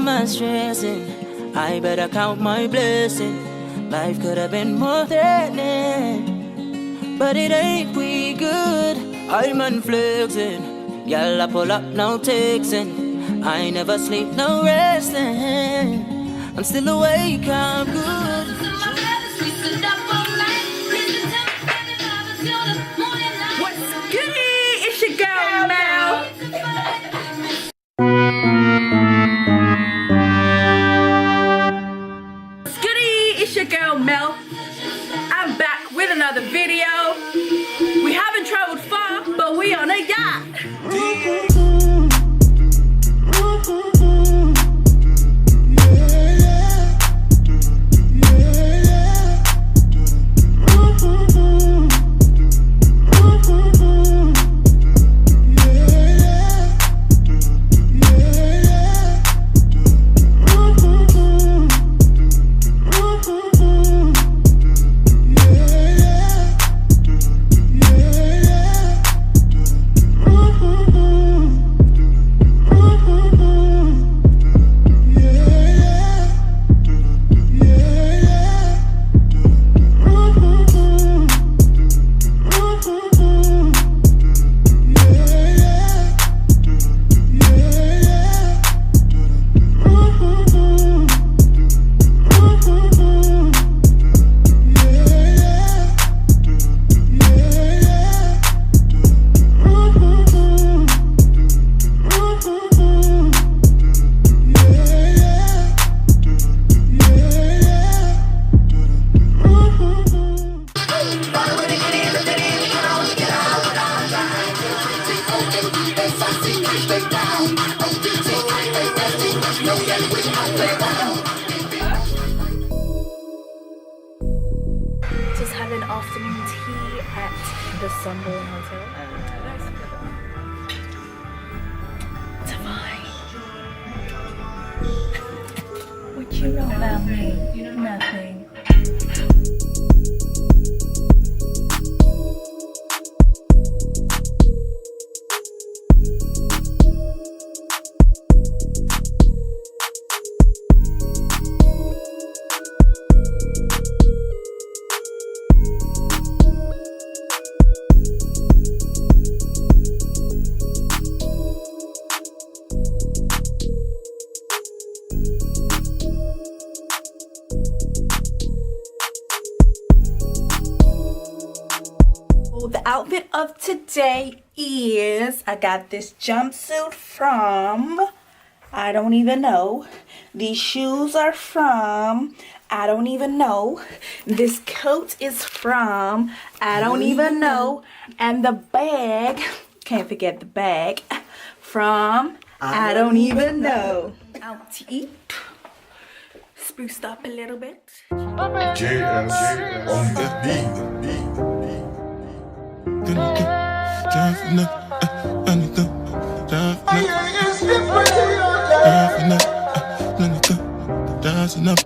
my stressing. I better count my blessing. Life could have been more threatening, but it ain't we good. I'm unflexing. Y'all I pull up, no texting. I never sleep, no resting. I'm still awake, I'm good. What's goody? It's your girl, Mel. What's goody? It's your girl, Mel. I'm back with another video. We haven't traveled far, but we on a yacht. Just had an afternoon tea at the Sunborn Hotel. Divine. What you know about me? Nothing. The outfit of today is, I got this jumpsuit from, I don't even know. These shoes are from, I don't even know. This coat is from, I don't even know. And the bag, can't forget the bag, from, I don't even know. Out to eat. Spruced up a little bit. JS on the beat. Enough.